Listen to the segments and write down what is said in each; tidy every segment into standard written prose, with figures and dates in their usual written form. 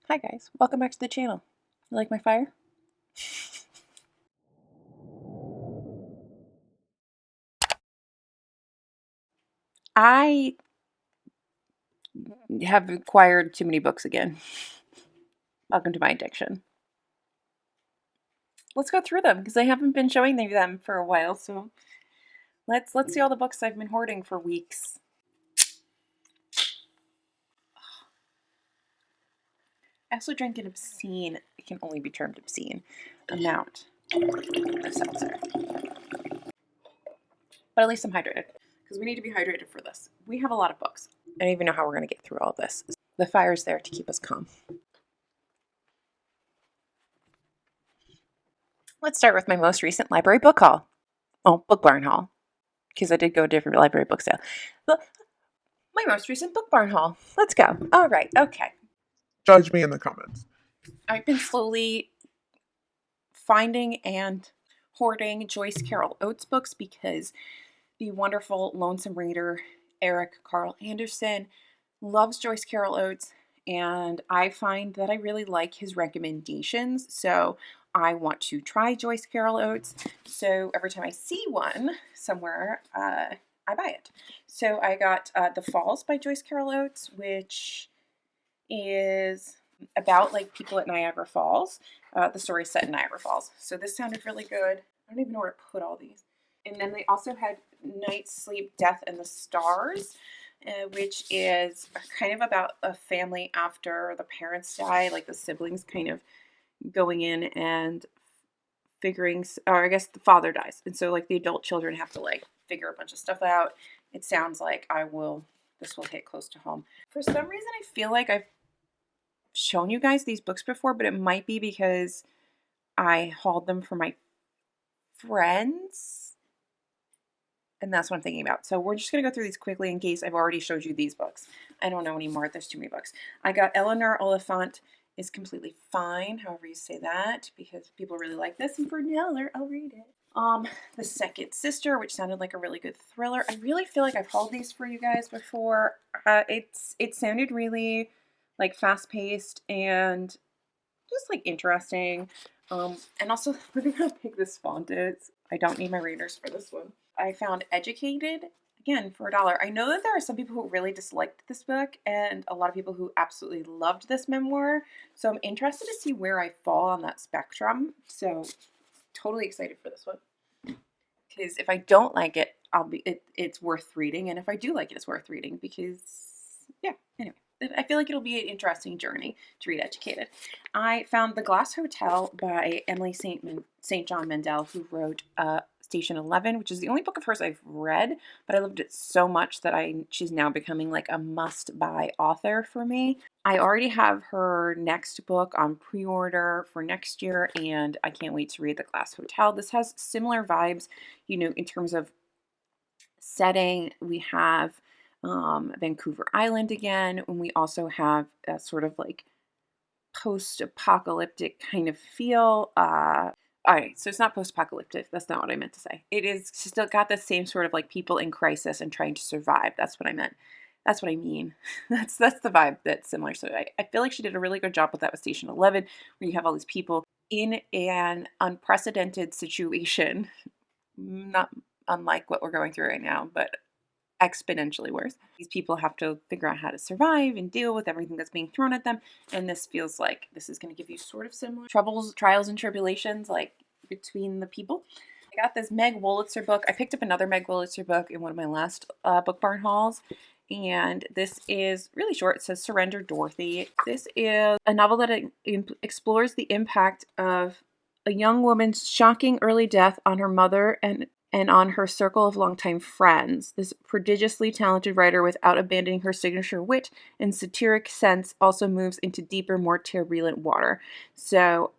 Hi guys, welcome back to the channel. You like my fire? I have acquired too many books again. Welcome to my addiction. Let's go through them because I haven't been showing them for a while, so let's see all the books I've been hoarding for weeks. I also drank an obscene, it can only be termed obscene, amount of seltzer. But at least I'm hydrated, because we need to be hydrated for this. We have a lot of books. I don't even know how we're going to get through all this. The fire's there to keep us calm. Let's start with my most recent library book haul. Oh, book barn haul, because I did go to a different library book sale. But my most recent book barn haul. Let's go. All right, okay. Judge me in the comments. I've been slowly finding and hoarding Joyce Carol Oates books because the wonderful lonesome reader Eric Carl Anderson loves Joyce Carol Oates, and I find that I really like his recommendations. So I want to try Joyce Carol Oates. So every time I see one somewhere, I buy it. So I got The Falls by Joyce Carol Oates, which is about like people at Niagara Falls. The story's set in Niagara Falls. So this sounded really good. I don't even know where to put all these. And then they also had Night, Sleep, Death, and the Stars, which is kind of about a family after the parents die, like the siblings kind of going in and figuring, or I guess the father dies. And so like the adult children have to like figure a bunch of stuff out. It sounds like this will hit close to home. For some reason, I feel like I've shown you guys these books before, but it might be because I hauled them for my friends. And that's what I'm thinking about. So we're just going to go through these quickly in case I've already showed you these books. I don't know anymore. There's too many books. I got Eleanor Oliphant is Completely Fine, however you say that, because people really like this. And for $1, I'll read it. The Second Sister, which sounded like a really good thriller. I really feel like I've hauled these for you guys before. It sounded really like fast-paced and just like interesting. And also, we're gonna pick this font. I don't need my readers for this one. I found Educated, again, for $1. I know that there are some people who really disliked this book and a lot of people who absolutely loved this memoir. So I'm interested to see where I fall on that spectrum. So totally excited for this one. Because if I don't like it, it's worth reading. And if I do like it, it's worth reading because, yeah, anyway. I feel like it'll be an interesting journey to read Educated. I found The Glass Hotel by Emily St. John Mandel, who wrote Station 11, which is the only book of hers I've read, but I loved it so much that she's now becoming like a must-buy author for me. I already have her next book on pre-order for next year, and I can't wait to read The Glass Hotel. This has similar vibes, you know, in terms of setting. We have Vancouver Island again, and we also have a sort of like post-apocalyptic kind of feel. All right, so it's not post-apocalyptic. That's not what I meant to say. It is still got the same sort of like people in crisis and trying to survive. That's what I meant. That's what I mean. That's the vibe that's similar. So I feel like she did a really good job with that with Station 11, where you have all these people in an unprecedented situation, not unlike what we're going through right now, but exponentially worse. These people have to figure out how to survive and deal with everything that's being thrown at them. And this feels like this is going to give you sort of similar troubles, trials, and tribulations like between the people. I got this Meg Wolitzer book. I picked up another Meg Wolitzer book in one of my last book barn hauls. And this is really short. It says Surrender Dorothy. This is a novel that explores the impact of a young woman's shocking early death on her mother and on her circle of longtime friends. This prodigiously talented writer, without abandoning her signature wit and satiric sense, also moves into deeper, more turbulent water. So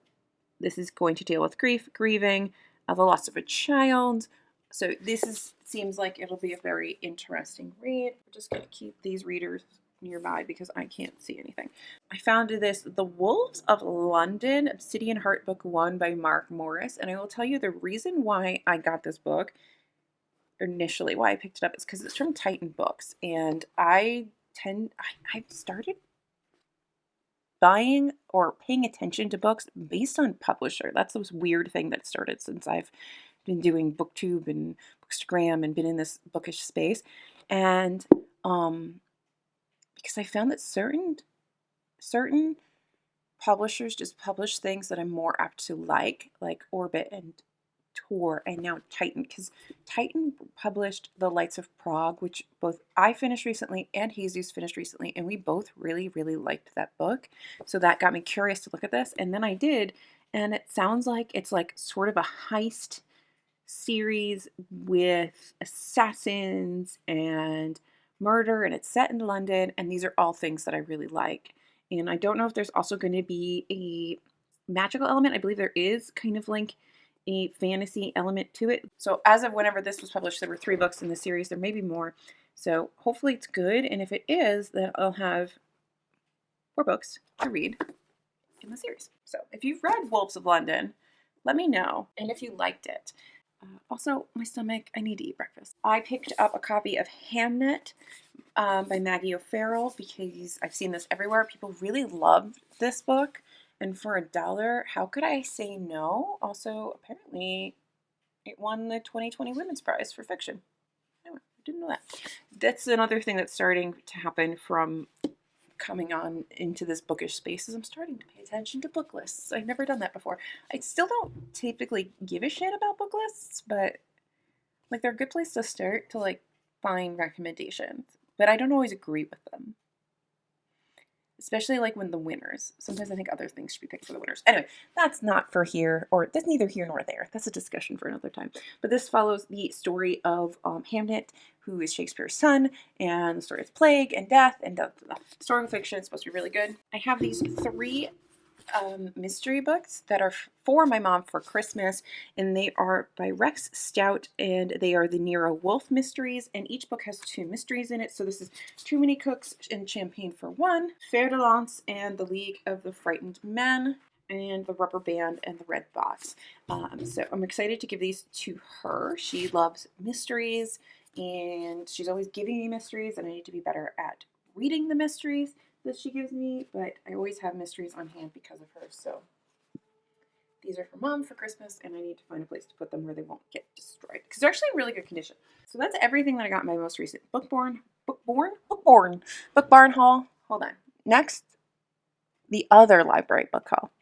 this is going to deal with grief, grieving, the loss of a child. So seems like it'll be a very interesting read. We're just going to keep these readers nearby because I can't see anything. I found this The Wolves of London, Obsidian Heart Book 1 by Mark Morris, and I will tell you the reason why I got this book initially, why I picked it up, is because it's from Titan Books, and I've started buying or paying attention to books based on publisher. That's this weird thing that started since I've been doing booktube and bookstagram and been in this bookish space. And because I found that certain publishers just publish things that I'm more apt to like Orbit and Tor and now Titan, because Titan published The Lights of Prague, which both I finished recently and Jesus finished recently, and we both really, really liked that book. So that got me curious to look at this, and then I did, and it sounds like it's like sort of a heist series with assassins and murder, and it's set in London, and these are all things that I really like. And I don't know if there's also going to be a magical element. I believe there is kind of like a fantasy element to it. So as of whenever this was published, there were 3 books in the series. There may be more. So hopefully it's good. And if it is, then I'll have 4 books to read in the series. So if you've read Wolves of London, let me know. And if you liked it. Also, my stomach, I need to eat breakfast. I picked up a copy of Hamnet by Maggie OFarrell because I've seen this everywhere. People really love this book. And for $1, how could I say no? Also, apparently, it won the 2020 Women's Prize for fiction. Anyway, I didn't know that. That's another thing that's starting to happen from coming on into this bookish space is I'm starting to pay attention to book lists. I've never done that before. I still don't typically give a shit about book lists, but like they're a good place to start to like find recommendations. But I don't always agree with them. Especially like when the winners. Sometimes I think other things should be picked for the winners. Anyway, that's not for here, or that's neither here nor there. That's a discussion for another time. But this follows the story of Hamnet, who is Shakespeare's son, and the story of plague and death and historical fiction. It's supposed to be really good. I have these 3 mystery books that are for my mom for Christmas, and they are by Rex Stout, and they are the Nero Wolfe mysteries, and each book has 2 mysteries in it. So this is Too Many Cooks and Champagne for One, Fer de Lance and the League of the Frightened Men, and the Rubber Band and the Red Box. So I'm excited to give these to her. She loves mysteries, and she's always giving me mysteries, and I need to be better at reading the mysteries that she gives me, but I always have mysteries on hand because of her. So these are for Mom for Christmas, and I need to find a place to put them where they won't get destroyed because they're actually in really good condition. So that's everything that I got in my most recent book barn haul. Hold on. Next, the other library book haul.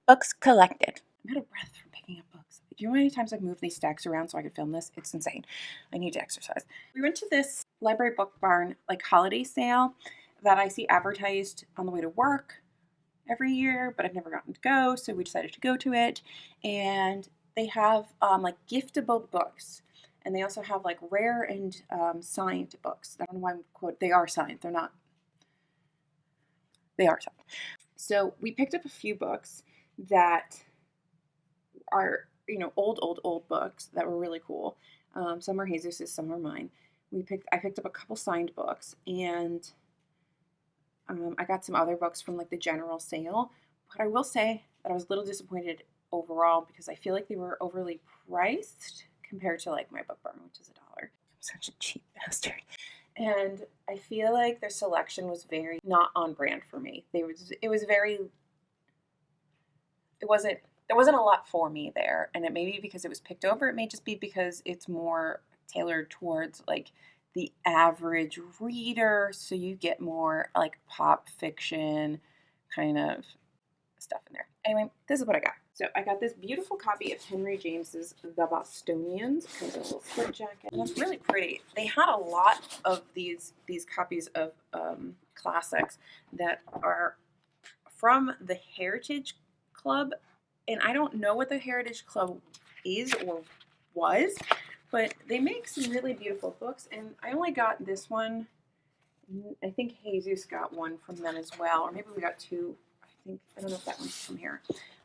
Books collected. I'm out of breath from picking up books. Do you know how many times I've moved these stacks around so I could film this? It's insane. I need to exercise. We went to this library book barn like holiday sale that I see advertised on the way to work every year, but I've never gotten to go, so we decided to go to it. And they have like giftable books, and they also have like rare and signed books. I don't know why I'm quote. They are signed. They're not. They are signed. So we picked up a few books that are, old books that were really cool. Some are Jesus's, some are mine. I picked up a couple signed books, and I got some other books from like the general sale. But I will say that I was a little disappointed overall because I feel like they were overly priced compared to like my book barn, which is $1. I'm such a cheap bastard. And I feel like their selection was very not on brand for me. There wasn't a lot for me there. And it may be because it was picked over. It may just be because it's more tailored towards like the average reader. So you get more like pop fiction kind of stuff in there. Anyway, this is what I got. So I got this beautiful copy of Henry James's The Bostonians. It comes with a little slip jacket, and it's really pretty. They had a lot of these copies of classics that are from the Heritage Club, and I don't know what the Heritage Club is or was, but they make some really beautiful books, and I only got this one. I think Jesus got one from them as well, or maybe we got 2. I don't know if that one's from here,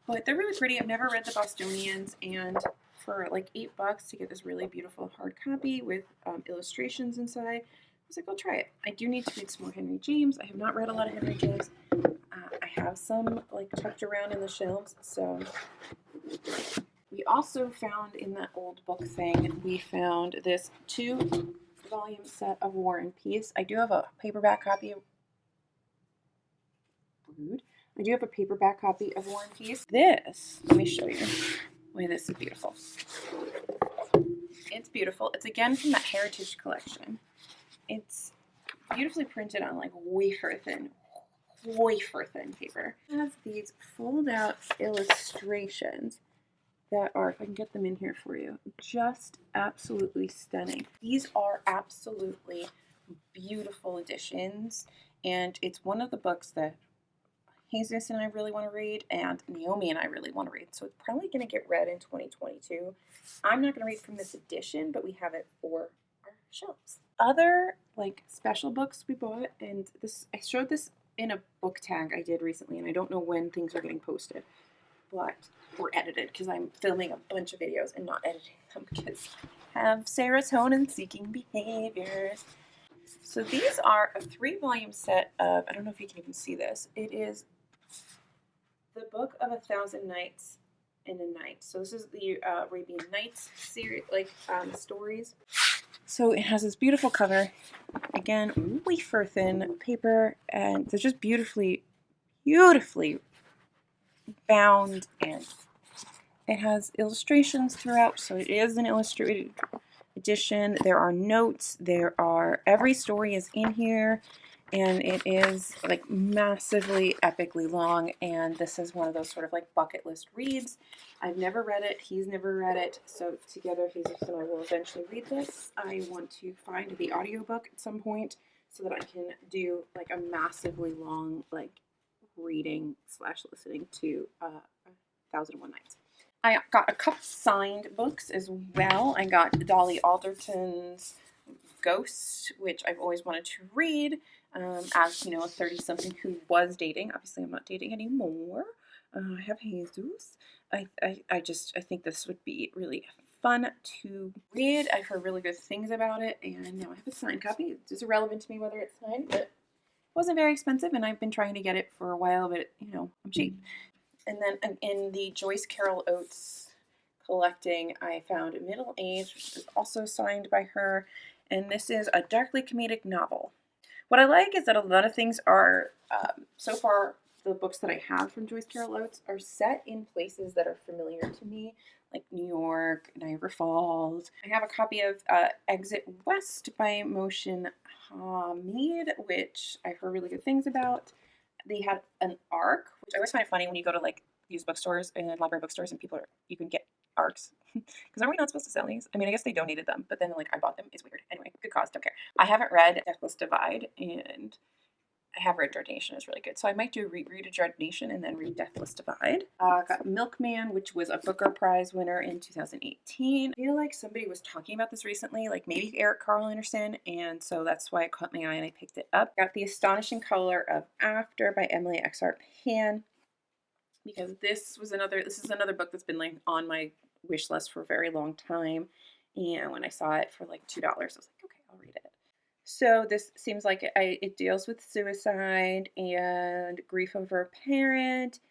but they're really pretty. I've never read The Bostonians, and for like $8 to get this really beautiful hard copy with illustrations inside, I was like, I'll try it. I do need to read some more Henry James. I have not read a lot of Henry James. I have some like tucked around in the shelves, so We also found in that old book thing, we found this 2-volume set of War and Peace. I do have a paperback copy of I do have a paperback copy of War and Peace. This, let me show you. Why this is beautiful. It's beautiful. It's again from that Heritage collection. It's beautifully printed on like wafer thin paper. It has these fold out illustrations that are, if I can get them in here for you, just absolutely stunning. These are absolutely beautiful editions, and it's one of the books that Jesus and I really want to read, and Naomi and I really want to read. So it's probably going to get read in 2022. I'm not going to read from this edition, but we have it for our shelves. Other like special books we bought, and this I showed this in a book tag I did recently, and I don't know when things are getting posted, but or edited, because I'm filming a bunch of videos and not editing them because I have serotonin seeking behaviors. So these are a 3-volume set of, I don't know if you can even see this. It is the Book of 1,000 Nights and a Night. So this is the Arabian Nights series, like stories. So it has this beautiful cover, again wafer thin paper, and they're just beautifully bound, and it has illustrations throughout. So it is an illustrated edition. There are notes. Every story is in here. And it is like massively epically long, and this is one of those sort of like bucket list reads. I've never read it, he's never read it, so together Jesus and I will eventually read this. I want to find the audiobook at some point so that I can do like a massively long like reading / listening to 1,001 Nights. I got a couple signed books as well. I got Dolly Alderton's Ghost, which I've always wanted to read. As you know, a 30-something who was dating. Obviously, I'm not dating anymore. I have Jesus. I think this would be really fun to read. I've heard really good things about it, and now I have a signed copy. It's irrelevant to me whether it's signed, but it wasn't very expensive, and I've been trying to get it for a while, but I'm cheap. And then in the Joyce Carol Oates collecting, I found Middle Age, which is also signed by her, and this is a darkly comedic novel. What I like is that a lot of things are, so far, the books that I have from Joyce Carol Oates are set in places that are familiar to me, like New York, Niagara Falls. I have a copy of Exit West by Mohsin Hamid, which I've heard really good things about. They had an ARC, which I always find it funny when you go to like used bookstores and library bookstores and you can get ARCs. Because are we not supposed to sell these? I mean, I guess they donated them, but then like I bought them. It's weird. Anyway, good cause, don't care. I haven't read Deathless Divide, and I have read Dread Nation. It's really good. So I might do read a Dread Nation and then read Deathless Divide. Got Milkman, which was a Booker Prize winner in 2018. I feel like somebody was talking about this recently, like maybe Eric Carl Anderson, and so that's why it caught my eye and I picked it up. Got The Astonishing Color of After by Emily Exart Pan, because this is another book that's been like on my wish list for a very long time, and when I saw it for like $2, I was like, okay, I'll read it. So this seems like it deals with suicide and grief over a parent,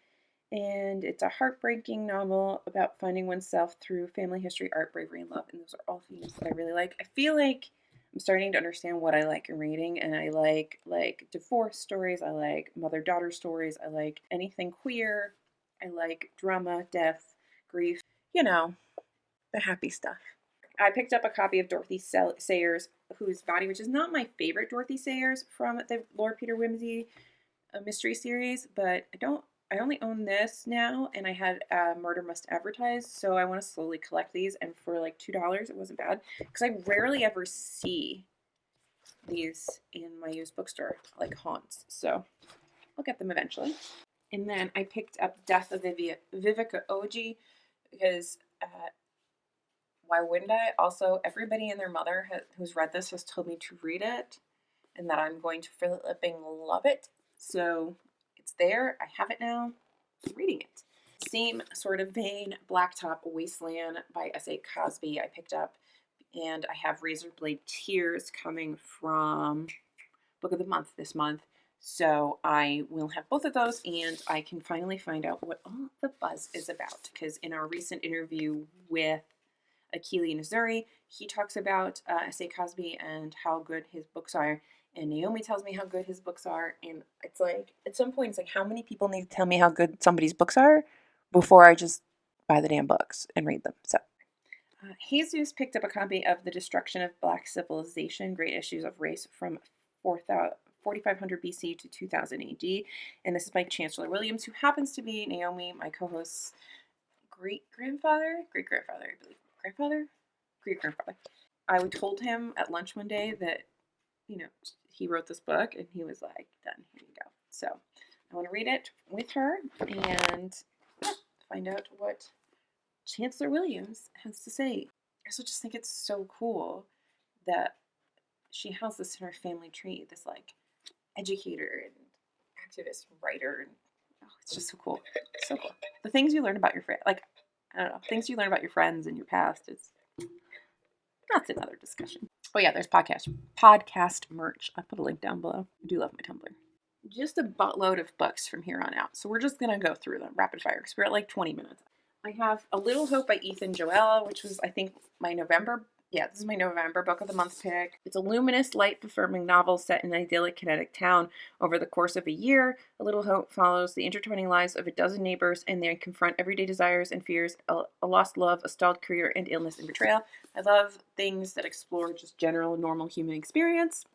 and it's a heartbreaking novel about finding oneself through family history, art, bravery, and love, and those are all themes that I really like. I feel like I'm starting to understand what I like in reading, and I like divorce stories, I like mother-daughter stories, I like anything queer, I like drama, death, grief, the happy stuff. I picked up a copy of Dorothy Sayers' Whose Body, which is not my favorite Dorothy Sayers from the Lord Peter Wimsey mystery series, but I only own this now, and I had Murder Must Advertise, so I want to slowly collect these, and for like $2, it wasn't bad, because I rarely ever see these in my used bookstore, like haunts, so I'll get them eventually. And then I picked up Death of Vivica Oji, because why wouldn't I? Also, everybody and their mother who's read this has told me to read it, and that I'm going to flipping love it. So it's there. I have it now. I'm reading it. Same sort of vein, Blacktop Wasteland by S.A. Cosby I picked up, and I have Razorblade Tears coming from Book of the Month this month. So I will have both of those, and I can finally find out what all the buzz is about. Because in our recent interview with Akili Nazuri, he talks about S.A. Cosby and how good his books are. And Naomi tells me how good his books are. And it's like, at some point, it's like, how many people need to tell me how good somebody's books are before I just buy the damn books and read them? So Jesus picked up a copy of The Destruction of Black Civilization, Great Issues of Race from 4500 BC to 2000 AD. And this is by Chancellor Williams, who happens to be Naomi, my co-host's great-grandfather, I believe. Grandfather? Great-grandfather. I told him at lunch one day that, he wrote this book, and he was like, done, here you go. So I want to read it with her and find out what Chancellor Williams has to say. I also just think it's so cool that she has this in her family tree, this like educator and activist and writer, and it's just so cool. So cool. The things you learn about your friend, like, I don't know, things you learn about your friends and your past, that's another discussion. Oh yeah, there's podcast merch. I put a link down below. I do love my Tumblr. Just a buttload of books from here on out. So we're just gonna go through them rapid fire because we're at like 20 minutes. I have A Little Hope by Ethan Joella, which was, I think, my November. Yeah, this is my November book of the month pick. It's a luminous, light-affirming novel set in an idyllic kinetic town. Over the course of a year, A Little Hope follows the intertwining lives of a dozen neighbors, and they confront everyday desires and fears, a lost love, a stalled career, and illness and betrayal. I love things that explore just general, normal human experience.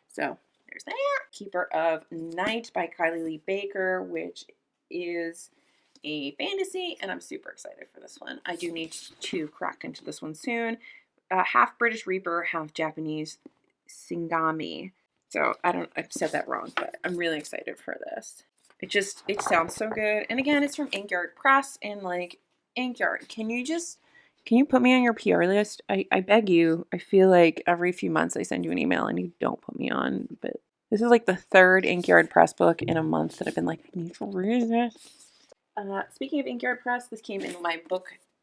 So there's that. Keeper of Night by Kylie Lee Baker, which is a fantasy, and I'm super excited for this one. I do need to crack into this one soon. Half British Reaper, half Japanese Singami. So I've said that wrong, but I'm really excited for this. It sounds so good. And again, it's from Inkyard Press, and like, Inkyard, can you put me on your PR list? I beg you. I feel like every few months I send you an email and you don't put me on, but this is like the third Inkyard Press book in a month that I've been like, I need to read this. Speaking of Inkyard Press, this came in my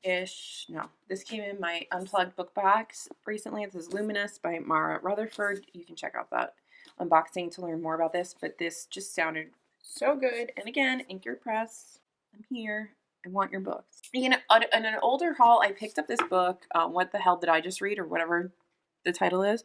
this came in my unplugged book box recently. This is Luminous by Mara Rutherford. You can check out that unboxing to learn more about this, but this just sounded so good. And again, Inkyard Press, I'm here. I want your books. In an older haul, I picked up this book, What the Hell Did I Just Read, or whatever the title is,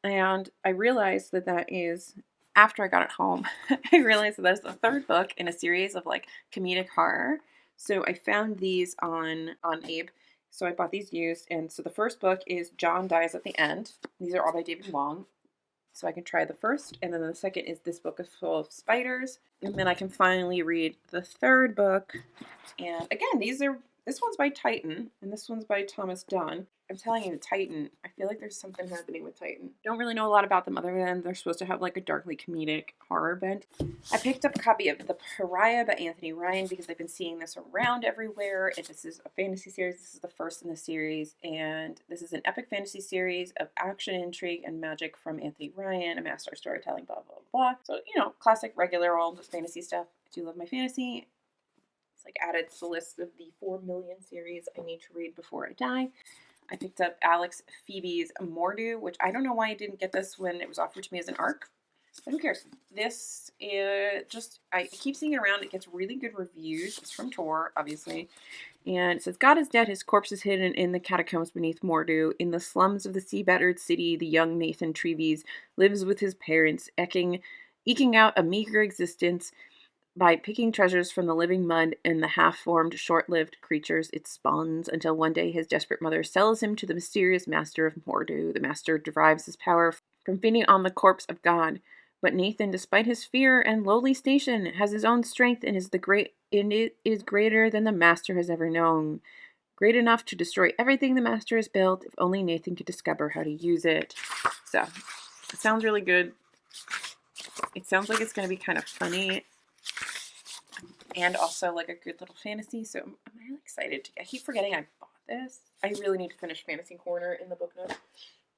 and I realized that is, after I got it home, I realized that that's the third book in a series of like comedic horror. So I found these on Abe. So I bought these used. And so the first book is John Dies at the End. These are all by David Long. So I can try the first. And then the second is This Book is Full of Spiders. And then I can finally read the third book. And again, this one's by Titan. And this one's by Thomas Dunn. I'm telling you, Titan, I feel like there's something happening with Titan. Don't really know a lot about them other than they're supposed to have like a darkly comedic horror bent. I picked up a copy of The Pariah by Anthony Ryan because I've been seeing this around everywhere. And this is a fantasy series. This is the first in the series. And this is an epic fantasy series of action, intrigue, and magic from Anthony Ryan, a master of storytelling, blah, blah, blah. So, classic, regular old fantasy stuff. I do love my fantasy. It's like added to the list of the 4 million series I need to read before I die. I picked up Alex Phoebe's Mordu, which I don't know why I didn't get this when it was offered to me as an ARC. But who cares? This is I keep seeing it around. It gets really good reviews. It's from Tor, obviously. And it says, God is dead. His corpse is hidden in the catacombs beneath Mordu. In the slums of the sea-battered city, the young Nathan Treves lives with his parents, eking out a meager existence by picking treasures from the living mud and the half-formed, short-lived creatures it spawns, until one day his desperate mother sells him to the mysterious master of Mordu. The master derives his power from feeding on the corpse of God. But Nathan, despite his fear and lowly station, has his own strength and it is greater than the master has ever known. Great enough to destroy everything the master has built, if only Nathan could discover how to use it. So, it sounds really good. It sounds like it's going to be kind of funny. And also like a good little fantasy, so I'm really excited. I keep forgetting I bought this. I really need to finish Fantasy Corner in the book notes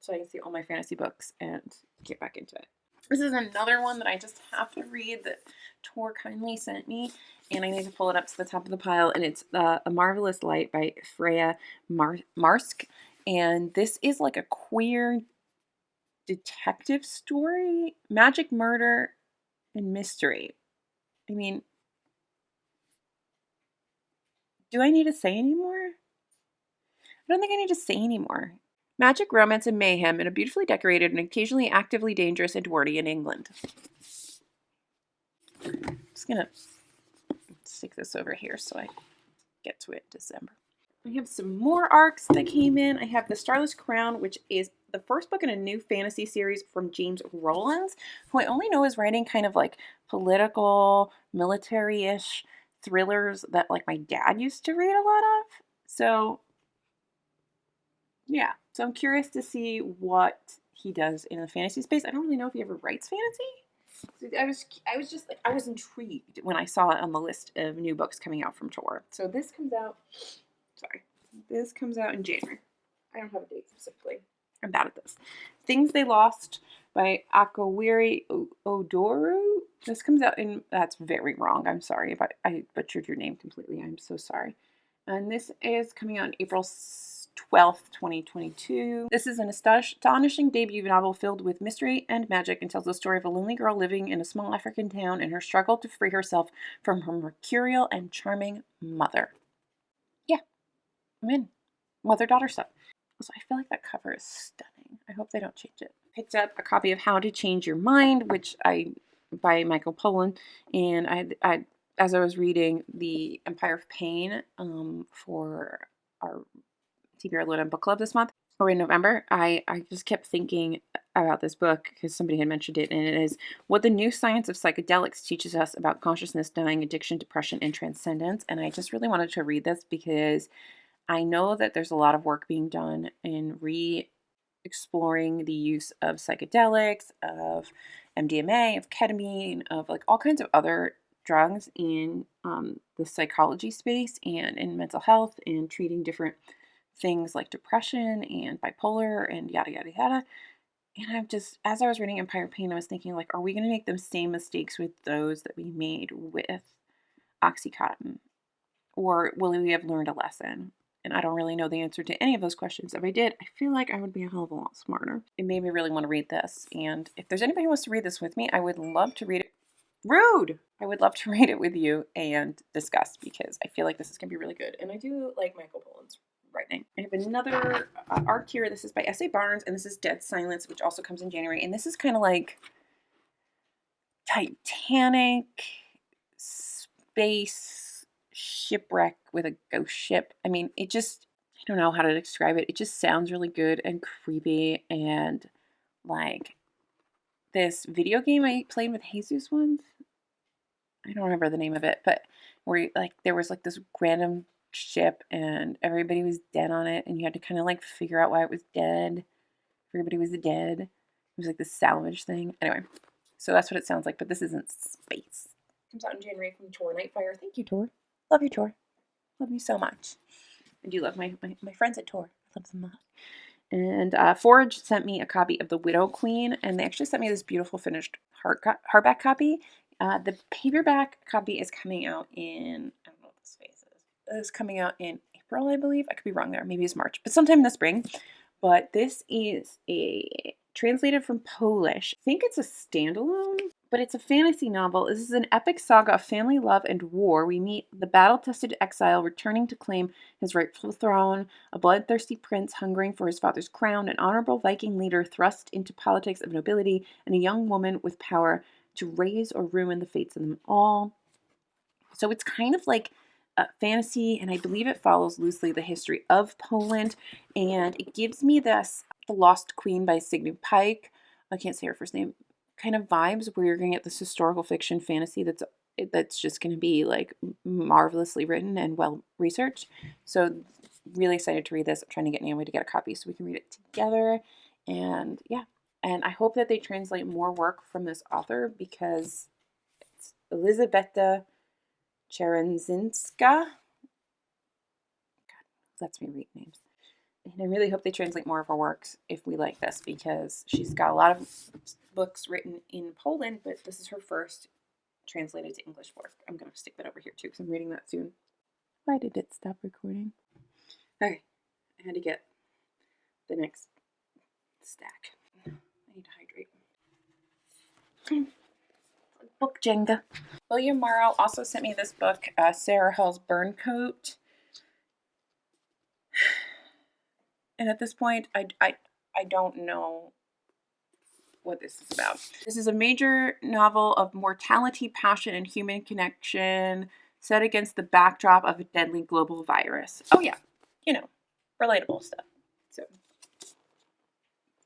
so I can see all my fantasy books and get back into it. This is another one that I just have to read that Tor kindly sent me, and I need to pull it up to the top of the pile, and it's A Marvelous Light by Freya Marsk, and this is like a queer detective story, magic murder, and mystery. I mean, do I need to say any more? I don't think I need to say any more. Magic, romance, and mayhem in a beautifully decorated and occasionally actively dangerous Edwardian England. I'm just going to stick this over here so I get to it in December. I have some more arcs that came in. I have The Starless Crown, which is the first book in a new fantasy series from James Rowlands, who I only know is writing kind of like political, military-ish thrillers that like my dad used to read a lot of. So yeah, so I'm curious to see what he does in the fantasy space. I don't really know if he ever writes fantasy. I was just like, I was intrigued when I saw it on the list of new books coming out from Tor. So this comes out, this comes out in January. I don't have a date specifically. I'm bad at this. Things They Lost by Akawiri Odoru. This comes out in, that's very wrong. I'm sorry if I butchered your name completely. I'm so sorry. And this is coming out in April 12th, 2022. This is an astonishing debut novel filled with mystery and magic and tells the story of a lonely girl living in a small African town and her struggle to free herself from her mercurial and charming mother. Yeah, I'm in. Mother-daughter stuff. So I feel like that cover is stunning. I hope they don't change it. Picked up a copy of How to Change Your Mind, by Michael Pollan, and I as I was reading The Empire of Pain for our TBR Luna book club this month, or in November, I just kept thinking about this book because somebody had mentioned it, and it is What the New Science of Psychedelics Teaches Us About Consciousness, Dying, Addiction, Depression, and Transcendence. And I just really wanted to read this because I know that there's a lot of work being done in exploring the use of psychedelics, of MDMA, of ketamine, of like all kinds of other drugs in the psychology space and in mental health and treating different things like depression and bipolar and yada, yada, yada. And I'm just, as I was reading Empire of Pain, I was thinking, like, are we going to make the same mistakes with those that we made with Oxycontin? Or will we have learned a lesson? And I don't really know the answer to any of those questions. If I did, I feel like I would be a hell of a lot smarter. It made me really want to read this. And if there's anybody who wants to read this with me, I would love to read it. Rude! I would love to read it with you and discuss because I feel like this is going to be really good. And I do like Michael Pollan's writing. I have another arc here. This is by S.A. Barnes, and this is Dead Silence, which also comes in January. And this is kind of like Titanic, space, shipwreck with a ghost ship. I mean, it just, I don't know how to describe it. It just sounds really good and creepy and like this video game I played with Jesus once. I don't remember the name of it, but where like there was like this random ship and everybody was dead on it and you had to kind of like figure out why it was dead. Everybody was dead. It was like this salvage thing. Anyway, so that's what it sounds like, but this isn't space. It comes out in January from Tor Nightfire. Thank you, Tor. Love you, Tor. Love you so much. I do love my friends at Tor. I love them a lot. And Forge sent me a copy of The Widow Queen, and they actually sent me this beautiful finished hardback copy. The paperback copy is coming out in, I don't know what this space is. It's coming out in April, I believe. I could be wrong there. Maybe it's March, but sometime in the spring. But this is translated from Polish. I think it's a standalone, but it's a fantasy novel. This is an epic saga of family, love, and war. We meet the battle-tested exile returning to claim his rightful throne, a bloodthirsty prince hungering for his father's crown, an honorable Viking leader thrust into politics of nobility, and a young woman with power to raise or ruin the fates of them all. So it's kind of like a fantasy, and I believe it follows loosely the history of Poland, and it gives me this The Lost Queen by Signe Pike, I can't say her first name, kind of vibes where you're going to get this historical fiction fantasy that's just going to be like marvelously written and well researched. So really excited to read this. I'm trying to get Naomi to get a copy so we can read it together. And yeah, and I hope that they translate more work from this author because it's Elizabeta Cherenzinska. God, lets me read names. And I really hope they translate more of her works if we like this because she's got a lot of books written in Poland, but this is her first translated to English work. I'm going to stick that over here too because I'm reading that soon. Why did it stop recording? Okay, I had to get the next stack. I need to hydrate. Book Jenga. William Morrow also sent me this book, Sarah Hall's Burncoat. And at this point, I don't know what this is about. This is a major novel of mortality, passion, and human connection set against the backdrop of a deadly global virus. Oh yeah, relatable stuff. So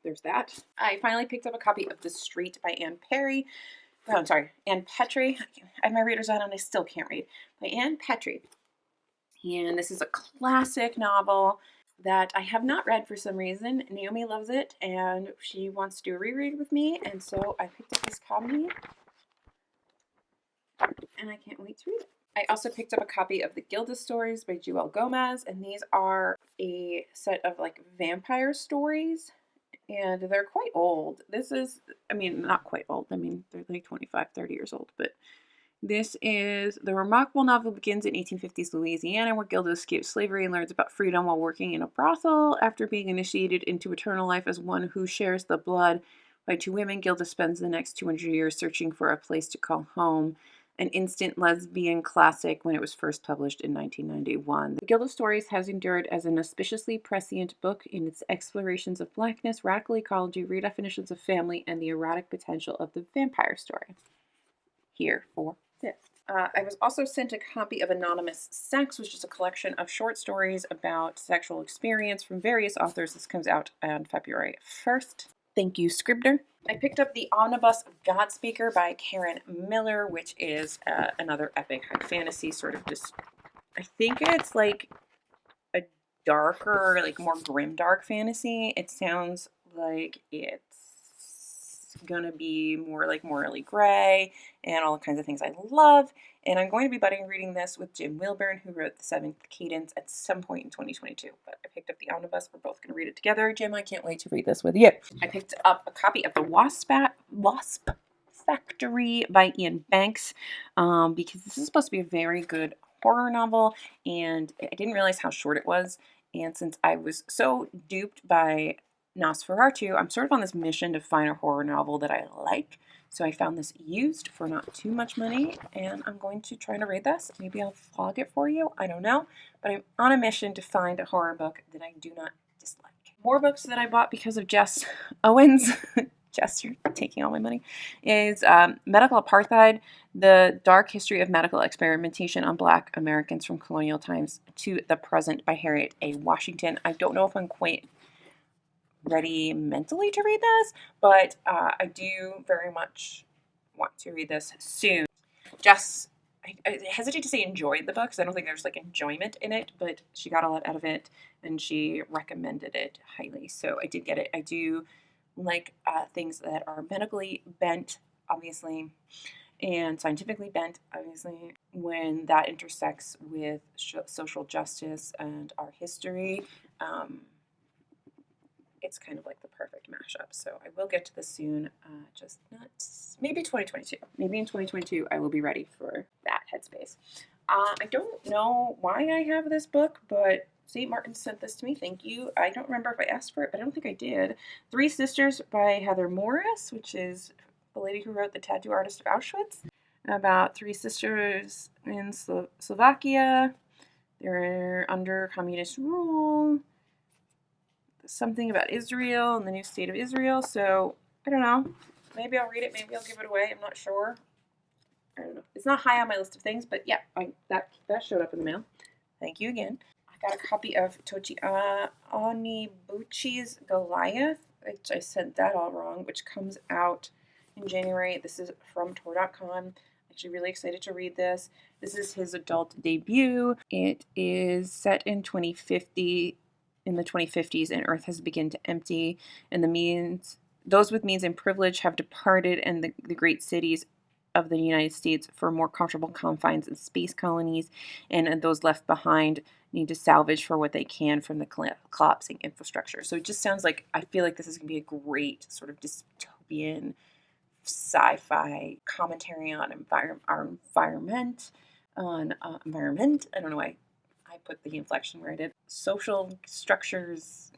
there's that. I finally picked up a copy of The Street by Anne Petrie. I have my readers on and I still can't read. By Anne Petrie. And this is a classic novel that I have not read for some reason. Naomi loves it and she wants to do a reread with me. And so I picked up this copy and I can't wait to read it. I also picked up a copy of The Gilda Stories by Joelle Gomez. And these are a set of like vampire stories. And they're quite old. Not quite old. They're like 25, 30 years old. But this is the remarkable novel begins in 1850s Louisiana, where Gilda escapes slavery and learns about freedom while working in a brothel. After being initiated into eternal life as one who shares the blood by two women, Gilda spends the next 200 years searching for a place to call home. An instant lesbian classic when it was first published in 1991. The Gilda Stories has endured as an auspiciously prescient book in its explorations of blackness, radical ecology, redefinitions of family, and the erotic potential of the vampire story. Here for this. I was also sent a copy of Anonymous Sex, which is a collection of short stories about sexual experience from various authors. This comes out on February 1st. Thank you, Scribner. I picked up the Omnibus of Godspeaker by Karen Miller, which is another epic high fantasy sort of I think it's like a darker, like more grimdark fantasy. It sounds like it's gonna be more like morally gray and all the kinds of things I love. And I'm going to be reading this with Jim Wilburn, who wrote The Seventh Cadence, at some point in 2022. But I picked up the omnibus. We're both going to read it together. Jim, I can't wait to read this with you. I picked up a copy of The Wasp Factory by Ian Banks because this is supposed to be a very good horror novel, and I didn't realize how short it was. And since I was so duped by Nosferatu, I'm sort of on this mission to find a horror novel that I like. So I found this used for not too much money, and I'm going to try to read this. Maybe I'll vlog it for you. I don't know. But I'm on a mission to find a horror book that I do not dislike. More books that I bought because of Jess Owens. Jess, you're taking all my money. Is Medical Apartheid, The Dark History of Medical Experimentation on Black Americans from Colonial Times to the Present by Harriet A. Washington. I don't know if I'm quite ready mentally to read this, but I do very much want to read this soon. Jess, I hesitate to say enjoyed the book because I don't think there's like enjoyment in it, but she got a lot out of it and she recommended it highly. So I did get it. I do like things that are medically bent, obviously, and scientifically bent, obviously, when that intersects with social justice and our history. It's kind of like the perfect mashup. So I will get to this soon, just not, maybe 2022. Maybe in 2022 I will be ready for that headspace. I don't know why I have this book, but St. Martin sent this to me. Thank you. I don't remember if I asked for it, but I don't think I did. Three Sisters by Heather Morris, which is the lady who wrote The Tattoo Artist of Auschwitz, about three sisters in Slovakia. They're under communist rule. Something about Israel and the new state of Israel. So I don't know. Maybe I'll read it. Maybe I'll give it away. I'm not sure. I don't know. It's not high on my list of things, but yeah, that showed up in the mail. Thank you again. I got a copy of Tochi Onibuchi's Goliath, which I said that all wrong, which comes out in January. This is from Tor.com. Actually really excited to read this. This is his adult debut. It is set in 2050. In the 2050s, and Earth has begun to empty, and those with means and privilege have departed, and the great cities of the United States for more comfortable confines and space colonies, and those left behind need to salvage for what they can from the collapsing infrastructure. So it just sounds like, I feel like this is going to be a great sort of dystopian sci-fi commentary on our environment, environment. I don't know why I put the inflection where I did. Social structures,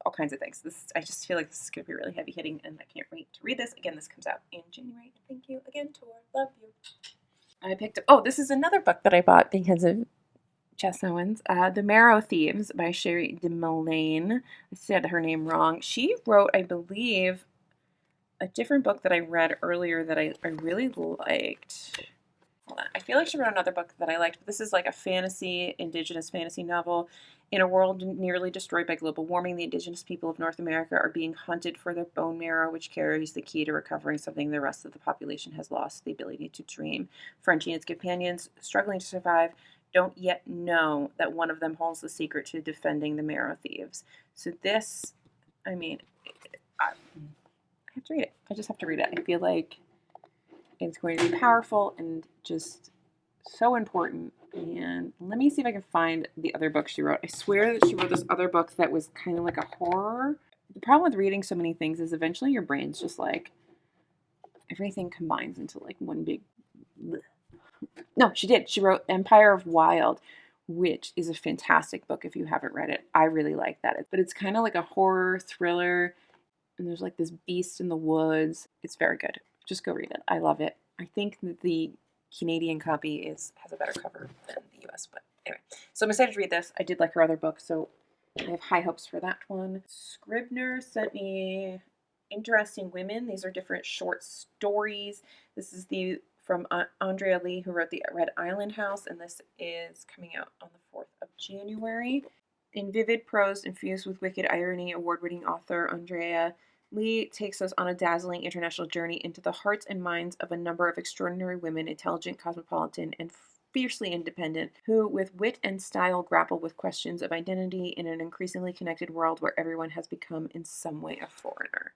all kinds of things. I just feel like this is going to be really heavy hitting, and I can't wait to read this. Again, this comes out in January. Thank you again, Tor. Love you. I picked up, this is another book that I bought because of Jess Owens. The Marrow Themes by Sherry DeMillane. I said her name wrong. She wrote, I believe, a different book that I read earlier that I really liked. Hold on. I feel like she wrote another book that I liked, but this is like a fantasy, indigenous fantasy novel. In a world nearly destroyed by global warming, the indigenous people of North America are being hunted for their bone marrow, which carries the key to recovering something the rest of the population has lost, the ability to dream. Frenchie and its companions, struggling to survive, don't yet know that one of them holds the secret to defending the Marrow Thieves. So this, I mean, I have to read it. I just have to read it. I feel like it's going to be powerful and just so important. And let me see if I can find the other book she wrote. I swear that she wrote this other book that was kind of like a horror. The problem with reading so many things is eventually your brain's just like, everything combines into like one big bleh. No, she did. She wrote Empire of Wild, which is a fantastic book if you haven't read it. I really like that. But it's kind of like a horror thriller, and there's like this beast in the woods. It's very good. Just go read it. I love it. I think that the Canadian copy has a better cover than the US, but anyway. So I'm excited to read this. I did like her other book, so I have high hopes for that one. Scribner sent me Interesting Women. These are different short stories. This is from Andrea Lee, who wrote the Red Island House, and this is coming out on the 4th of January. In vivid prose infused with wicked irony, award-winning author Andrea Lee takes us on a dazzling international journey into the hearts and minds of a number of extraordinary women, intelligent, cosmopolitan, and fiercely independent, who, with wit and style, grapple with questions of identity in an increasingly connected world where everyone has become in some way a foreigner.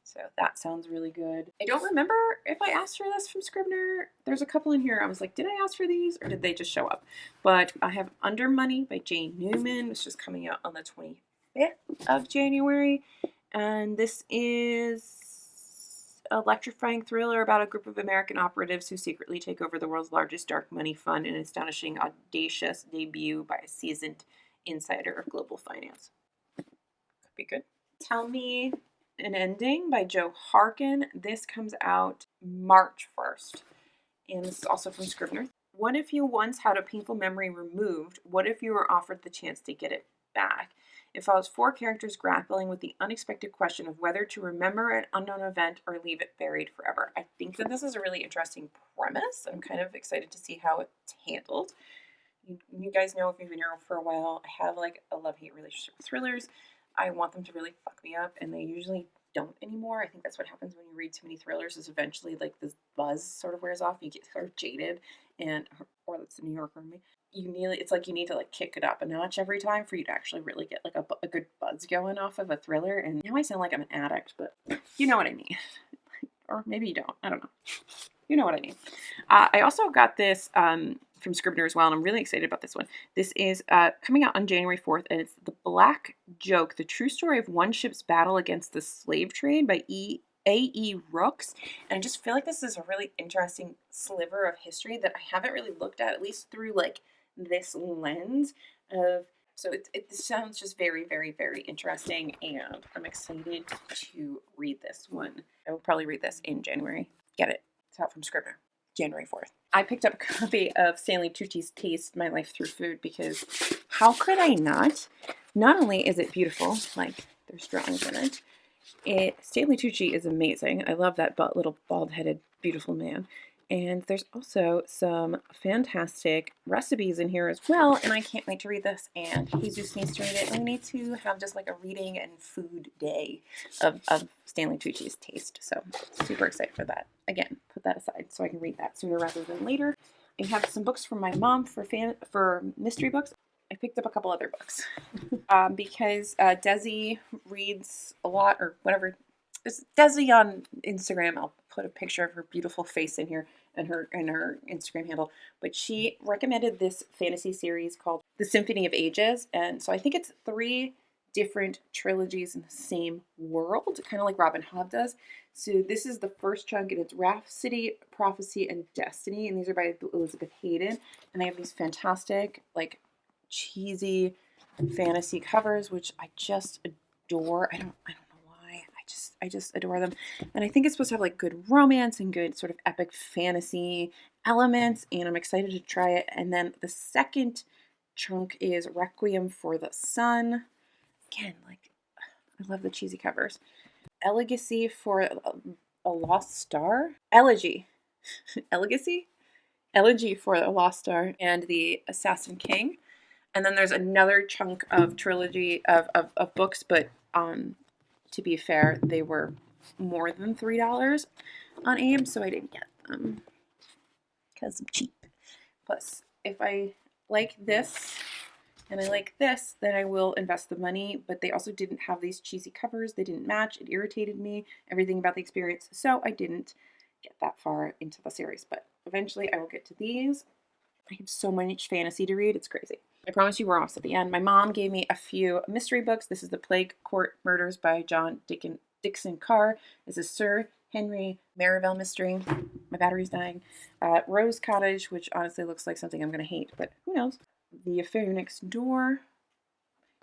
So that sounds really good. I don't remember if I asked for this from Scribner. There's a couple in here. I was like, did I ask for these or did they just show up? But I have Under Money by Jane Newman, which is coming out on the 25th of January. And this is an electrifying thriller about a group of American operatives who secretly take over the world's largest dark money fund, an astonishing, audacious debut by a seasoned insider of global finance. Could be good. Tell Me an Ending by Joe Harkin. This comes out March 1st. And this is also from Scribner. What if you once had a painful memory removed? What if you were offered the chance to get it back? It follows 4 characters grappling with the unexpected question of whether to remember an unknown event or leave it buried forever. I think that this is a really interesting premise. I'm kind of excited to see how it's handled. You guys know, if you've been here for a while, I have like a love-hate relationship with thrillers. I want them to really fuck me up, and they usually don't anymore. I think that's what happens when you read too many thrillers, is eventually like this buzz sort of wears off. You get sort of jaded, or that's the New Yorker in me. It's like you need to like kick it up a notch every time for you to actually really get like a good buzz going off of a thriller. And now I sound like I'm an addict, but you know what I mean. Or maybe you don't. I don't know. You know what I mean. I also got this from Scribner as well, and I'm really excited about this one. This is coming out on January 4th, and it's The Black Joke, the true story of one ship's battle against the slave trade by A.E. Rooks. And I just feel like this is a really interesting sliver of history that I haven't really looked at least through like this lens of. So it sounds just very, very, very interesting, and I'm excited to read this one. I will probably read this in January. Get it. It's out from Scribner. January 4th. I picked up a copy of Stanley Tucci's Taste My Life Through Food because how could I not? Not only is it beautiful, like there's drawings in it, Stanley Tucci is amazing. I love that little bald-headed, beautiful man. And there's also some fantastic recipes in here as well, and I can't wait to read this, and Jesus needs to read it, and we need to have just like a reading and food day of Stanley Tucci's Taste, so super excited for that. Again, put that aside so I can read that sooner rather than later. I have some books from my mom for mystery books. I picked up a couple other books because Desi reads a lot, or whatever. It's Desi on Instagram. I'll put a picture of her beautiful face in here and her Instagram handle. But she recommended this fantasy series called The Symphony of Ages. And so I think it's 3 different trilogies in the same world, kind of like Robin Hobb does. So this is the first chunk, and it's Rhapsody, Prophecy, and Destiny. And these are by Elizabeth Hayden. And they have these fantastic, like, cheesy fantasy covers, which I just adore. I don't know why. I just adore them. And I think it's supposed to have like good romance and good sort of epic fantasy elements, and I'm excited to try it. And then the second chunk is Requiem for the Sun. Again, like, I love the cheesy covers. Elegacy for a Lost Star? Elegy. Elegacy? Elegy for a Lost Star and the Assassin King. And then there's another chunk of trilogy of books, but to be fair, they were more than $3 on AIM, so I didn't get them because I'm cheap. Plus, if I like this and I like this, then I will invest the money, but they also didn't have these cheesy covers. They didn't match. It irritated me, everything about the experience, so I didn't get that far into the series, but eventually I will get to these. I have so much fantasy to read, it's crazy. I promise you we're almost at the end. My mom gave me a few mystery books. This is The Plague Court Murders by John Dixon Carr. This is Sir Henry Marivelle mystery. My battery's dying. Rose Cottage, which honestly looks like something I'm going to hate, but who knows. The Affair Next Door.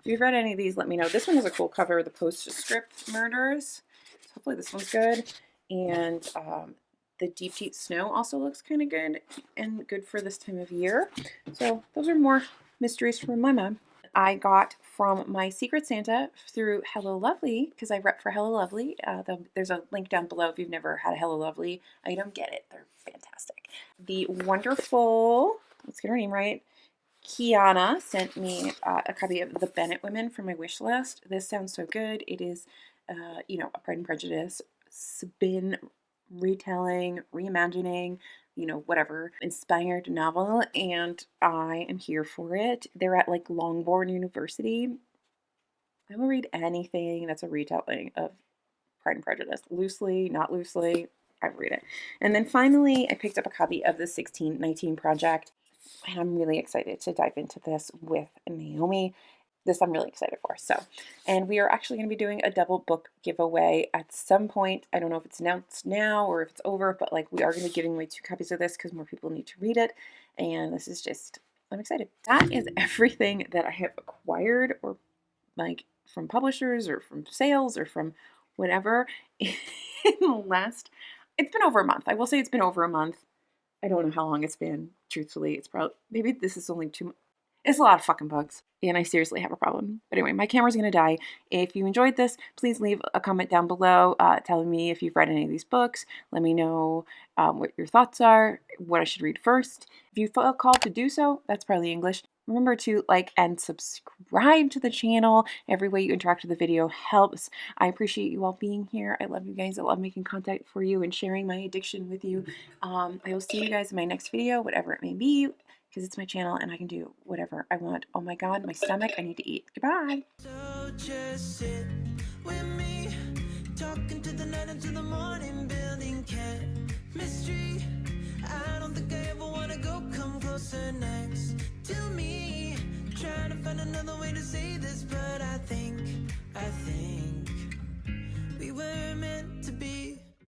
If you've read any of these, let me know. This one has a cool cover, The Postscript Murders. So hopefully this one's good. And The Deep Deep Snow also looks kind of good and good for this time of year. So those are more mysteries from my mom. I got from my Secret Santa through Hello Lovely, because I rep for Hello Lovely. There's a link down below if you've never had a Hello Lovely item. Get it. They're fantastic. The wonderful, let's get her name right, Kiana sent me a copy of The Bennett Women from my wish list. This sounds so good. It is, a Pride and Prejudice spin retelling, reimagining, whatever, inspired novel, and I am here for it. They're at like Longbourn University. I will read anything that's a retelling of Pride and Prejudice. Loosely, not loosely, I will read it. And then finally, I picked up a copy of the 1619 Project, and I'm really excited to dive into this with Naomi. This I'm really excited for. So, and we are actually going to be doing a double book giveaway at some point. I don't know if it's announced now or if it's over, but like we are going to be giving away 2 copies of this because more people need to read it. And this is just, I'm excited. That is everything that I have acquired, or like from publishers or from sales or from whatever in the last, it's been over a month. I will say it's been over a month. I don't know how long it's been. Truthfully, it's probably, maybe this is only 2 months. It's a lot of fucking bugs, and I seriously have a problem. But anyway, my camera's going to die. If you enjoyed this, please leave a comment down below telling me if you've read any of these books. Let me know what your thoughts are, what I should read first. If you feel called to do so, that's probably English. Remember to like and subscribe to the channel. Every way you interact with the video helps. I appreciate you all being here. I love you guys. I love making content for you and sharing my addiction with you. I will see you guys in my next video, whatever it may be, because it's my channel and I can do whatever I want. Oh my God, my stomach, I need to eat. Goodbye. So just sit with me, talking to the night until the morning, building chemistry. I don't think I ever wanna go come closer next to me, trying to find another way to say this, but